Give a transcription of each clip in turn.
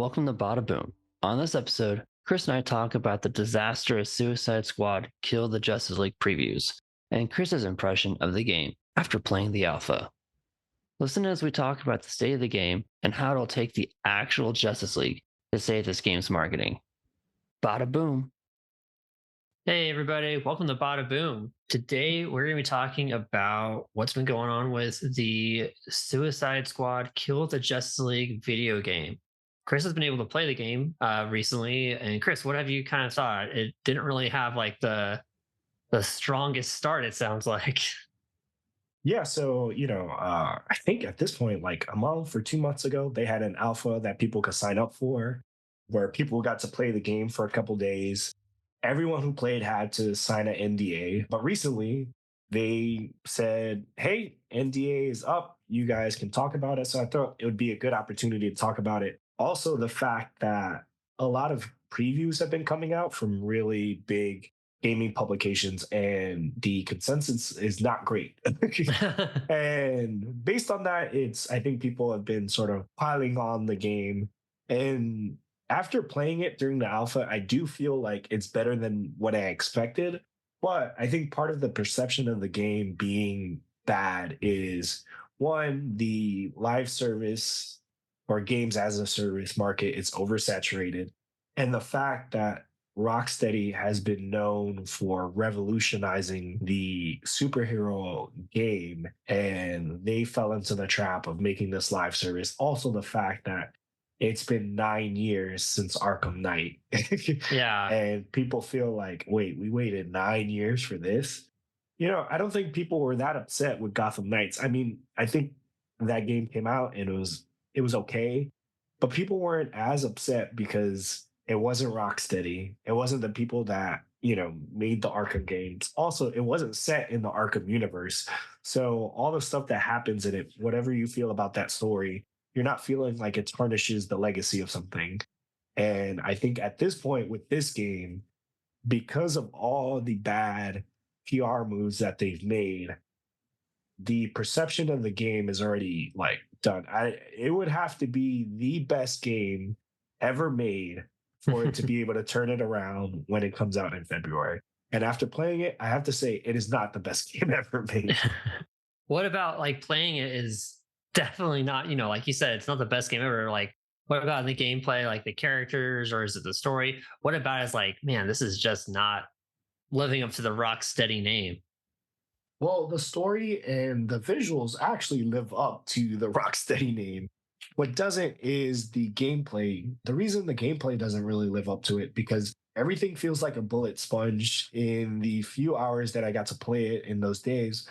Welcome to Bada Boom. On this episode, Chris and I talk about the disastrous Suicide Squad Kill the Justice League previews and Chris's impression of the game after playing the alpha. Listen as we talk about the state of the game and how it'll take the actual Justice League to save this game's marketing. Bada Boom. Hey everybody, welcome to Bada Boom. Today we're going to be talking about what's been going on with the Suicide Squad Kill the Justice League video game. Chris has been able to play the game recently, and Chris, what have you kind of thought? It didn't really have like the strongest start, it sounds like. Yeah, so I think at this point, like a month or 2 months ago, they had an alpha that people could sign up for, where people got to play the game for a couple days. Everyone who played had to sign an NDA, but recently they said, "Hey, NDA is up. You guys can talk about it." So I thought it would be a good opportunity to talk about it. Also, the fact that a lot of previews have been coming out from really big gaming publications, and the consensus is not great. And based on that, I think people have been sort of piling on the game. And after playing it during the alpha, I do feel like it's better than what I expected. But I think part of the perception of the game being bad is one, the live service or games as a service market is oversaturated. And the fact that Rocksteady has been known for revolutionizing the superhero game, and they fell into the trap of making this live service. Also, the fact that it's been 9 years since Arkham Knight, Yeah. and people feel like, wait, we waited 9 years for this. I don't think people were that upset with Gotham Knights. I mean, I think that game came out and it was okay, but people weren't as upset because it wasn't Rocksteady. It wasn't the people that, made the Arkham games. Also, it wasn't set in the Arkham universe. So all the stuff that happens in it, whatever you feel about that story, you're not feeling like it tarnishes the legacy of something. And I think at this point with this game, because of all the bad PR moves that they've made, the perception of the game is already like done. It would have to be the best game ever made for it to be able to turn it around when it comes out in February. And after playing it, I have to say it is not the best game ever made. What about like playing it is definitely not, like you said, it's not the best game ever. Like, what about the gameplay, like the characters, or is it the story? What about is like, man, this is just not living up to the rock steady name. Well, the story and the visuals actually live up to the Rocksteady name. What doesn't is the gameplay. The reason the gameplay doesn't really live up to it because everything feels like a bullet sponge in the few hours that I got to play it in those days.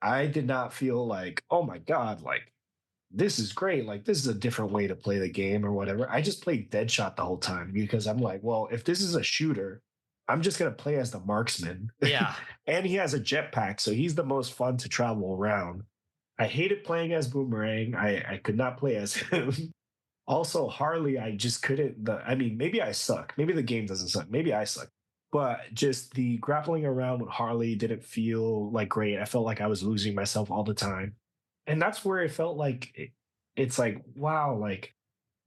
I did not feel like, oh my God, like this is great. Like this is a different way to play the game or whatever. I just played Deadshot the whole time because I'm like, well, if this is a shooter, I'm just gonna play as the marksman. Yeah. And he has a jetpack, so he's the most fun to travel around. I hated playing as Boomerang. I could not play as him. Also, Harley, I just couldn't. I mean, maybe I suck. Maybe the game doesn't suck. Maybe I suck. But just the grappling around with Harley didn't feel like great. I felt like I was losing myself all the time. And that's where it felt like it's like, wow, like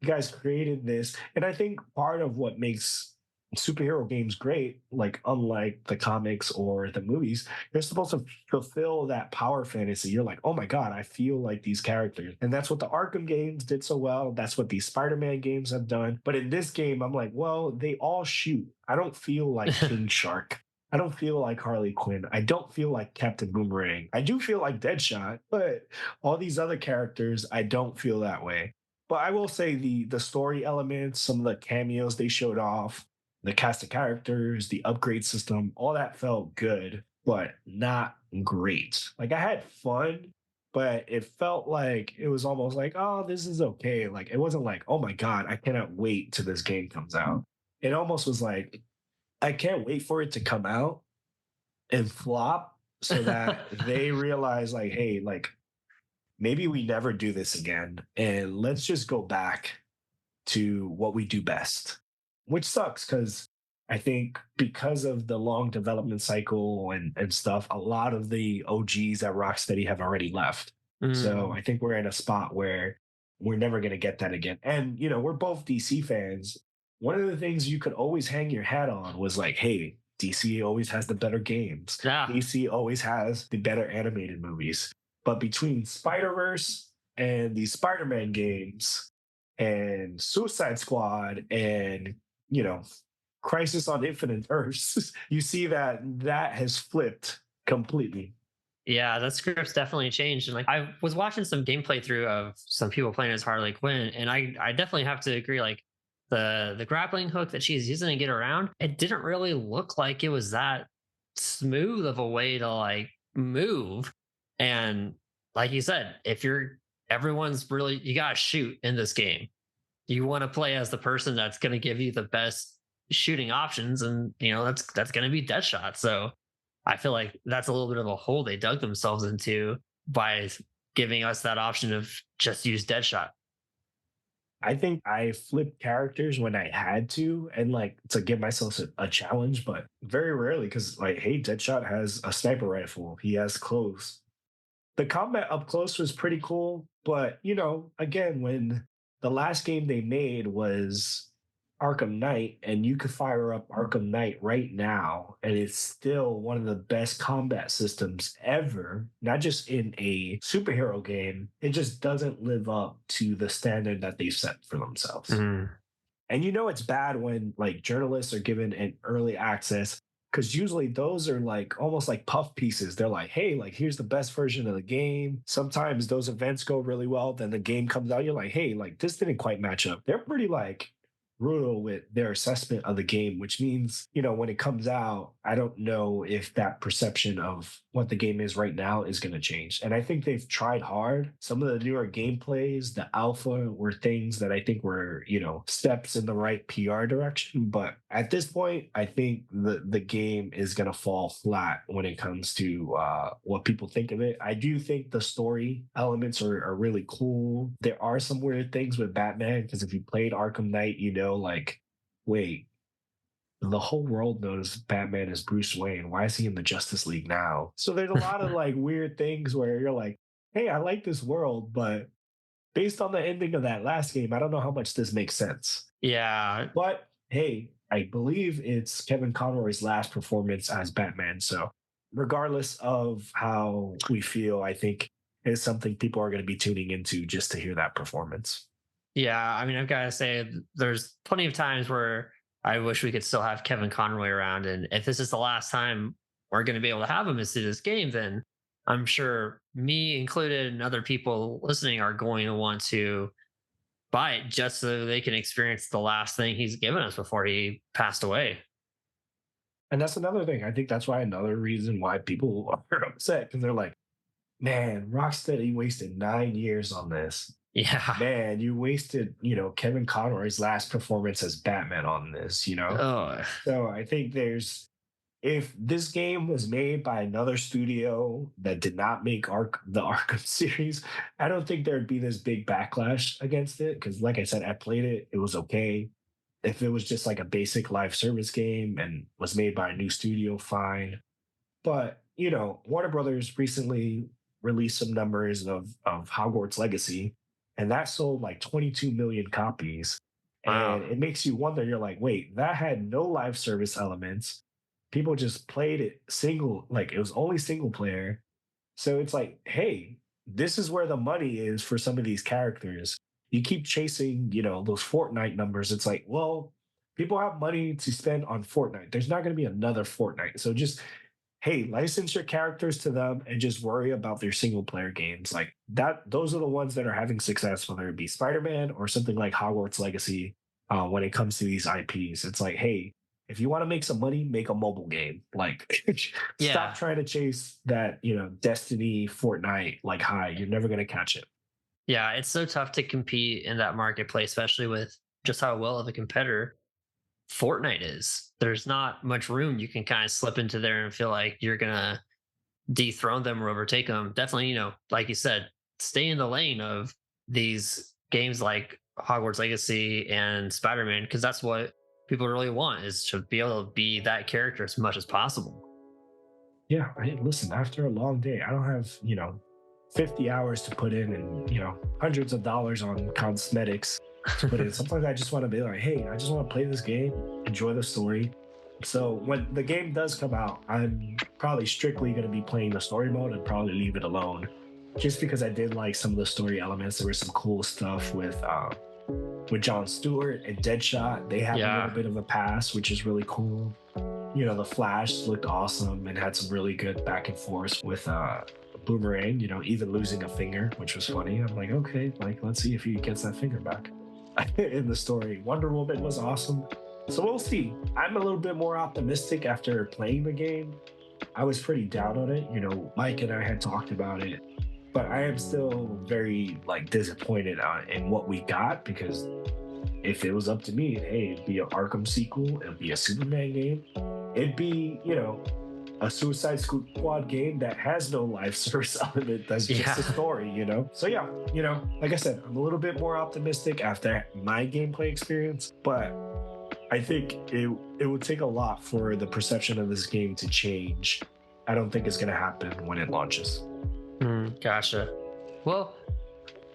you guys created this. And I think part of what makes superhero games great, like unlike the comics or the movies, you're supposed to fulfill that power fantasy. You're like, oh my God, I feel like these characters. And that's what the Arkham games did so well. That's what these Spider-Man games have done. But in this game, I'm like, well, they all shoot. I don't feel like King Shark. I don't feel like Harley Quinn. I don't feel like Captain Boomerang. I do feel like Deadshot, but all these other characters, I don't feel that way. But I will say the story elements, some of the cameos they showed off, the cast of characters, the upgrade system, all that felt good, but not great. Like I had fun, but it felt like it was almost like, oh, this is okay. Like it wasn't like, oh my God, I cannot wait till this game comes out. It almost was like, I can't wait for it to come out and flop so that they realize, like, hey, like maybe we never do this again. And let's just go back to what we do best, which sucks because I think because of the long development cycle and stuff, a lot of the OGs at Rocksteady have already left. So Mm. I think we're in a spot where we're never going to get that again. And, we're both DC fans. One of the things you could always hang your hat on was like, hey, DC always has the better games. Yeah. DC always has the better animated movies. But between Spider-Verse and the Spider-Man games and Suicide Squad and, you know, Crisis on Infinite Earths, you see that that has flipped completely. Yeah, that script's definitely changed. And like I was watching some gameplay through of some people playing as Harley Quinn, and I definitely have to agree, like the grappling hook that she's using to get around, it didn't really look like it was that smooth of a way to like move. And like you said, if you're everyone's really you gotta shoot in this game. You want to play as the person that's gonna give you the best shooting options, and that's gonna be Deadshot. So I feel like that's a little bit of a hole they dug themselves into by giving us that option of just use Deadshot. I think I flipped characters when I had to and like to give myself a challenge, but very rarely because like, hey, Deadshot has a sniper rifle. He has clothes. The combat up close was pretty cool, but again, when the last game they made was Arkham Knight, and you could fire up Arkham Knight right now, and it's still one of the best combat systems ever, not just in a superhero game, it just doesn't live up to the standard that they've set for themselves. Mhm. And it's bad when like journalists are given an early access because usually those are like almost like puff pieces. They're like, hey, like here's the best version of the game. Sometimes those events go really well. Then the game comes out. You're like, hey, like this didn't quite match up. They're pretty like brutal with their assessment of the game, which means, when it comes out, I don't know if that perception of what the game is right now is going to change. And I think they've tried hard. Some of the newer gameplays, the alpha, were things that I think were, steps in the right PR direction. But at this point, I think the game is going to fall flat when it comes to what people think of it. I do think the story elements are really cool. There are some weird things with Batman because if you played Arkham Knight, like, wait, the whole world knows Batman is Bruce Wayne. Why is he in the Justice League now? So there's a lot of like weird things where you're like, hey, I like this world, but based on the ending of that last game, I don't know how much this makes sense. Yeah. But hey, I believe it's Kevin Conroy's last performance as Batman. So regardless of how we feel, I think it's something people are going to be tuning into just to hear that performance. Yeah. I mean, I've got to say, there's plenty of times where I wish we could still have Kevin Conroy around. And if this is the last time we're going to be able to have him into this game, then I'm sure me included and other people listening are going to want to buy it just so they can experience the last thing he's given us before he passed away. And that's another thing. I think that's why another reason why people are upset because they're like, man, Rocksteady wasted 9 years on this. Yeah. Man, you wasted, Kevin Conroy's last performance as Batman on this. Oh, So I think if this game was made by another studio that did not make the Arkham series, I don't think there'd be this big backlash against it. Because, like I said, I played it; it was okay. If it was just like a basic live service game and was made by a new studio, fine. But Warner Brothers recently released some numbers of Hogwarts Legacy, and that sold like 22 million copies. wow. And it makes you wonder. You're like, wait, that had no live service elements. People just played it single, like it was only single player. So it's like, hey, this is where the money is for some of these characters. You keep chasing, those Fortnite numbers. It's like, well, people have money to spend on Fortnite. There's not going to be another Fortnite. So just, hey, license your characters to them and just worry about their single player games. Like that, those are the ones that are having success, whether it be Spider-Man or something like Hogwarts Legacy. When it comes to these IPs, it's like, hey, if you want to make some money, make a mobile game. Like, stop Yeah. trying to chase that, Destiny, Fortnite, like high. You're never going to catch it. Yeah. It's so tough to compete in that marketplace, especially with just how well of a competitor Fortnite is. There's not much room you can kind of slip into there and feel like you're going to dethrone them or overtake them. Definitely, like you said, stay in the lane of these games like Hogwarts Legacy and Spider-Man, because that's what people really want is to be able to be that character as much as possible. Yeah. Listen, after a long day, I don't have, 50 hours to put in and, hundreds of dollars on cosmetics to put in. Sometimes I just want to be like, hey, I just want to play this game, enjoy the story. So when the game does come out, I'm probably strictly going to be playing the story mode and probably leave it alone. Just because I did like some of the story elements. There was some cool stuff with Jon Stewart and Deadshot. They have a little bit of a pass, which is really cool. The Flash looked awesome and had some really good back and forth with Boomerang, even losing a finger, which was funny. I'm like, okay, like, let's see if he gets that finger back in the story. Wonder Woman was awesome. So we'll see. I'm a little bit more optimistic after playing the game. I was pretty down on it. Mike and I had talked about it, but I am still very disappointed in what we got, because if it was up to me, hey, it'd be an Arkham sequel, it'd be a Superman game, it'd be, a Suicide Squad game that has no life service element. That's just a story, So yeah, like I said, I'm a little bit more optimistic after my gameplay experience, but I think it would take a lot for the perception of this game to change. I don't think it's going to happen when it launches. Gotcha. Well,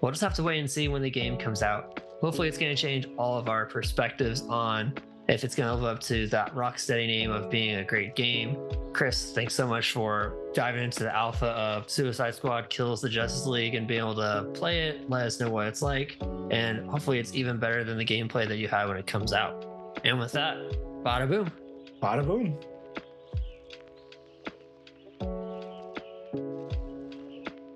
we'll just have to wait and see when the game comes out. Hopefully it's going to change all of our perspectives on if it's going to live up to that Rocksteady name of being a great game. Chris, thanks so much for diving into the alpha of Suicide Squad Kills the Justice League and being able to play it, let us know what it's like, and hopefully it's even better than the gameplay that you have when it comes out. And with that, bada boom. Bada boom.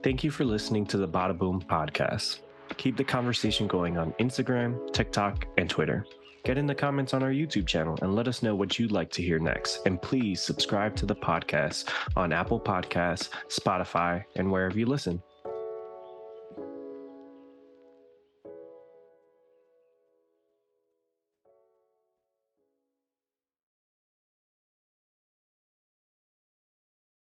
Thank you for listening to the Bada Boom podcast. Keep the conversation going on Instagram, TikTok, and Twitter. Get in the comments on our YouTube channel and let us know what you'd like to hear next. And please subscribe to the podcast on Apple Podcasts, Spotify, and wherever you listen.